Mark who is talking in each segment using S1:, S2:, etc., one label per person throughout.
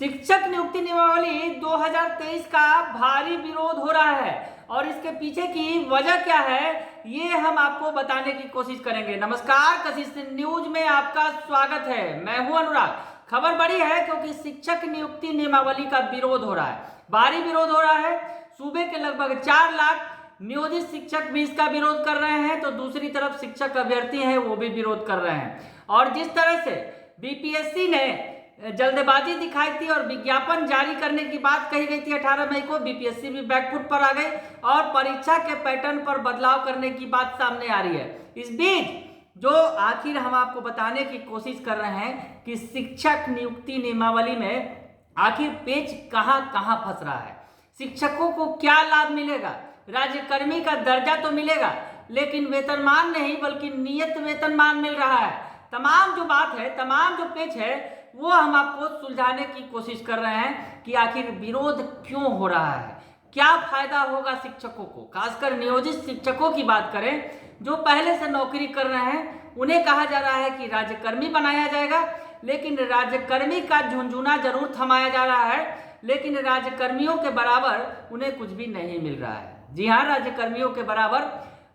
S1: शिक्षक नियुक्ति नियमावली 2023 का भारी विरोध हो रहा है और इसके पीछे की वजह क्या है ये हम आपको बताने की कोशिश करेंगे। नमस्कार, कशिश न्यूज में आपका स्वागत है। मैं हूं अनुराग। खबर बड़ी है क्योंकि शिक्षक नियुक्ति नियमावली का विरोध हो रहा है, भारी विरोध हो रहा है। सूबे के लगभग 4 लाख नियोजित शिक्षक भी इसका विरोध कर रहे हैं, तो दूसरी तरफ शिक्षक अभ्यर्थी हैं वो भी विरोध कर रहे हैं। और जिस तरह से बीपीएससी ने जल्दबाजी दिखाई थी और विज्ञापन जारी करने की बात कही गई थी 18 मई को, बीपीएससी भी बैकफुट पर आ गई और परीक्षा के पैटर्न पर बदलाव करने की बात सामने आ रही है। इस बीच जो आखिर हम आपको बताने की कोशिश कर रहे हैं कि शिक्षक नियुक्ति नियमावली में आखिर पेच कहां कहां फंस रहा है, शिक्षकों को क्या लाभ मिलेगा। राज्यकर्मी का दर्जा तो मिलेगा लेकिन वेतनमान नहीं बल्कि नियत वेतनमान मिल रहा है। तमाम जो बात है, तमाम जो पेच है वो हम आपको सुलझाने की कोशिश कर रहे हैं कि आखिर विरोध क्यों हो रहा है, क्या फायदा होगा शिक्षकों को। खासकर नियोजित शिक्षकों की बात करें जो पहले से नौकरी कर रहे हैं, उन्हें कहा जा रहा है कि राज्यकर्मी बनाया जाएगा, लेकिन राज्यकर्मी का झुंझुना जरूर थमाया जा रहा है, लेकिन राज्यकर्मियों के बराबर उन्हें कुछ भी नहीं मिल रहा है। जी हाँ, राज्यकर्मियों के बराबर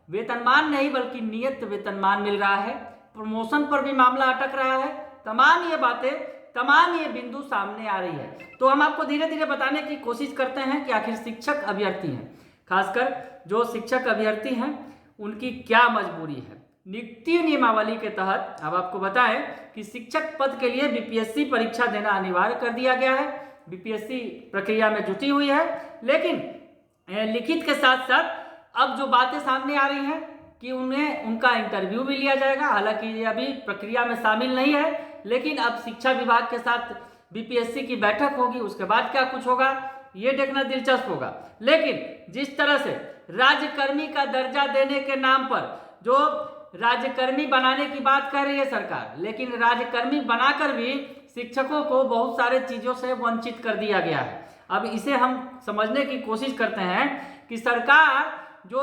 S1: वेतनमान नहीं बल्कि नियत वेतनमान मिल रहा है। प्रमोशन पर भी मामला अटक रहा है। तमाम ये बातें, तमाम ये बिंदु सामने आ रही है। तो हम आपको धीरे धीरे बताने की कोशिश करते हैं कि आखिर शिक्षक अभ्यर्थी हैं, खासकर जो शिक्षक अभ्यर्थी हैं उनकी क्या मजबूरी है। नियुक्ति नियमावली के तहत अब आपको बताएं कि शिक्षक पद के लिए बीपीएससी परीक्षा देना अनिवार्य कर दिया गया है। बीपीएससी प्रक्रिया में जुटी हुई है, लेकिन लिखित के साथ साथ अब जो बातें सामने आ रही हैं कि उन्हें उनका इंटरव्यू भी लिया जाएगा। हालांकि ये अभी प्रक्रिया में शामिल नहीं है, लेकिन अब शिक्षा विभाग के साथ बीपीएससी की बैठक होगी, उसके बाद क्या कुछ होगा ये देखना दिलचस्प होगा। लेकिन जिस तरह से राज्यकर्मी का दर्जा देने के नाम पर जो राज्यकर्मी बनाने की बात कर रही है सरकार, लेकिन राज्यकर्मी बनाकर भी शिक्षकों को बहुत सारे चीजों से वंचित कर दिया गया है। अब इसे हम समझने की कोशिश करते हैं कि सरकार जो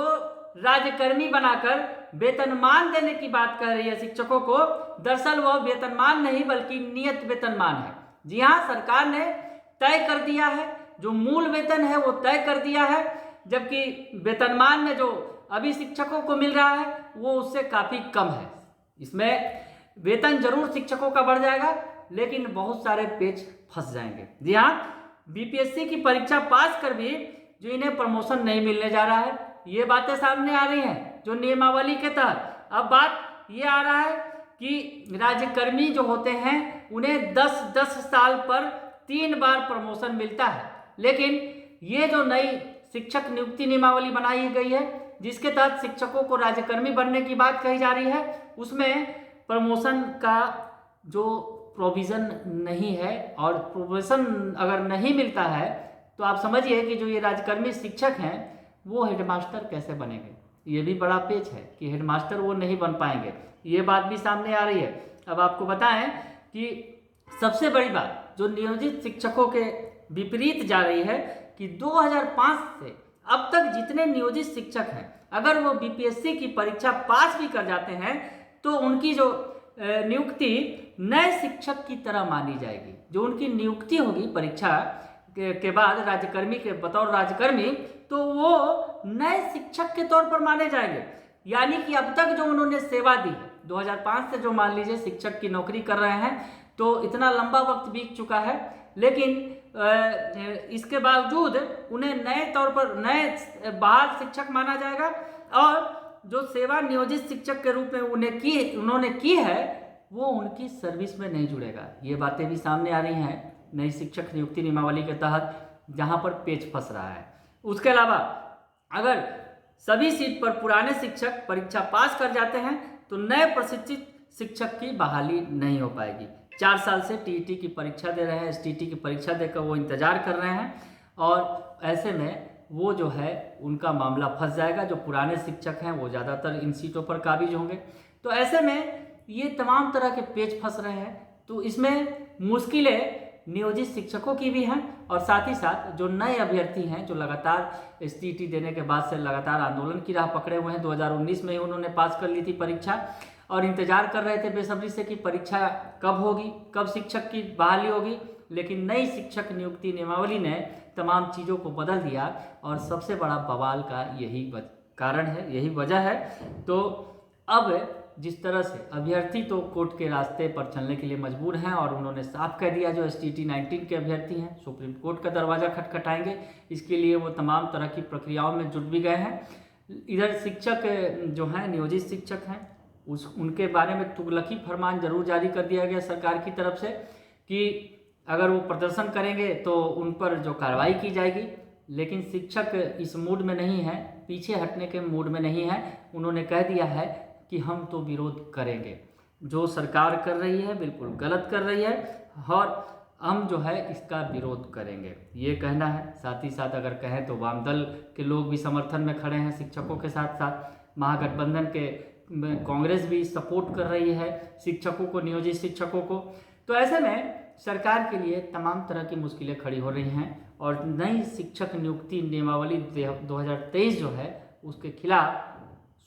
S1: राज्यकर्मी बनाकर वेतनमान देने की बात कर रही है शिक्षकों को, दरअसल वह वेतनमान नहीं बल्कि नियत वेतनमान है। जी हाँ, सरकार ने तय कर दिया है, जो मूल वेतन है वो तय कर दिया है, जबकि वेतनमान में जो अभी शिक्षकों को मिल रहा है वो उससे काफी कम है। इसमें वेतन जरूर शिक्षकों का बढ़ जाएगा लेकिन बहुत सारे पेच फंस जाएंगे। जी हाँ, बीपीएससी की परीक्षा पास कर भी जो इन्हें प्रमोशन नहीं मिलने जा रहा है, ये बातें सामने आ रही हैं जो नियमावली के तहत। अब बात ये आ रहा है कि राज्यकर्मी जो होते हैं उन्हें 10-10 साल पर 3 बार प्रमोशन मिलता है, लेकिन ये जो नई शिक्षक नियुक्ति नियमावली बनाई गई है जिसके तहत शिक्षकों को राज्यकर्मी बनने की बात कही जा रही है, उसमें प्रमोशन का जो प्रोविज़न नहीं है। और प्रोविज़न अगर नहीं मिलता है तो आप समझिए कि जो ये राज्यकर्मी शिक्षक हैं वो हेडमास्टर कैसे बनेंगे। ये भी बड़ा पेच है कि हेडमास्टर वो नहीं बन पाएंगे, ये बात भी सामने आ रही है। अब आपको बताएं कि सबसे बड़ी बात जो नियोजित शिक्षकों के विपरीत जा रही है कि 2005 से अब तक जितने नियोजित शिक्षक हैं, अगर वो बीपीएससी की परीक्षा पास भी कर जाते हैं तो उनकी जो नियुक्ति नए शिक्षक की तरह मानी जाएगी। जो उनकी नियुक्ति होगी परीक्षा के बाद राज्यकर्मी के बतौर राज्यकर्मी, तो वो नए शिक्षक के तौर पर माने जाएंगे। यानी कि अब तक जो उन्होंने सेवा दी है, 2005 से जो मान लीजिए शिक्षक की नौकरी कर रहे हैं, तो इतना लंबा वक्त बीत चुका है, लेकिन इसके बावजूद उन्हें नए तौर पर नए बहाल शिक्षक माना जाएगा और जो सेवा नियोजित शिक्षक के रूप में उन्होंने की है वो उनकी सर्विस में नहीं जुड़ेगा। ये बातें भी सामने आ रही हैं नई शिक्षक नियुक्ति नियमावली के तहत, जहां पर पेच फंस रहा है। उसके अलावा अगर सभी सीट पर पुराने शिक्षक परीक्षा पास कर जाते हैं तो नए प्रशिक्षित शिक्षक की बहाली नहीं हो पाएगी। 4 साल से टीईटी की परीक्षा दे रहे हैं, एसटीटी की परीक्षा देकर वो इंतजार कर रहे हैं और ऐसे में वो जो है उनका मामला फंस जाएगा। जो पुराने शिक्षक हैं वो ज़्यादातर इन सीटों पर काबिज होंगे, तो ऐसे में ये तमाम तरह के पेच फंस रहे हैं। तो इसमें मुश्किलें नियोजित शिक्षकों की भी हैं और साथ ही साथ जो नए अभ्यर्थी हैं जो लगातार एसटीटी देने के बाद से लगातार आंदोलन की राह पकड़े हुए हैं। 2019 में ही उन्होंने पास कर ली थी परीक्षा और इंतजार कर रहे थे बेसब्री से कि परीक्षा कब होगी, कब शिक्षक की बहाली होगी, लेकिन नई शिक्षक नियुक्ति नियमावली ने तमाम चीज़ों को बदल दिया और सबसे बड़ा बवाल का यही कारण है, यही वजह है। तो अब जिस तरह से अभ्यर्थी तो कोर्ट के रास्ते पर चलने के लिए मजबूर हैं और उन्होंने साफ कह दिया जो STT 19 के अभ्यर्थी हैं सुप्रीम कोर्ट का दरवाज़ा खटखटाएंगे। इसके लिए वो तमाम तरह की प्रक्रियाओं में जुट भी गए हैं। इधर शिक्षक जो हैं, नियोजित शिक्षक हैं, उनके बारे में तुगलकी फरमान जरूर जारी कर दिया गया सरकार की तरफ से कि अगर वो प्रदर्शन करेंगे तो उन पर जो कार्रवाई की जाएगी। लेकिन शिक्षक इस मूड में नहीं है, पीछे हटने के मूड में नहीं है। उन्होंने कह दिया है कि हम तो विरोध करेंगे, जो सरकार कर रही है बिल्कुल गलत कर रही है और हम जो है इसका विरोध करेंगे, ये कहना है। साथ ही साथ अगर कहें तो वाम दल के लोग भी समर्थन में खड़े हैं शिक्षकों के साथ साथ। महागठबंधन के कांग्रेस भी सपोर्ट कर रही है शिक्षकों को, नियोजित शिक्षकों को। तो ऐसे में सरकार के लिए तमाम तरह की मुश्किलें खड़ी हो रही हैं और नई शिक्षक नियुक्ति नियमावली 2023 जो है उसके खिलाफ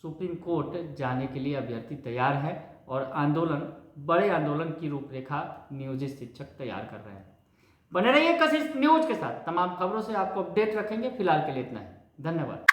S1: सुप्रीम कोर्ट जाने के लिए अभ्यर्थी तैयार है और बड़े आंदोलन की रूपरेखा नियोजित शिक्षक तैयार कर रहे हैं। बने रहिए कशिश न्यूज के साथ, तमाम खबरों से आपको अपडेट रखेंगे। फिलहाल के लिए इतना ही, धन्यवाद।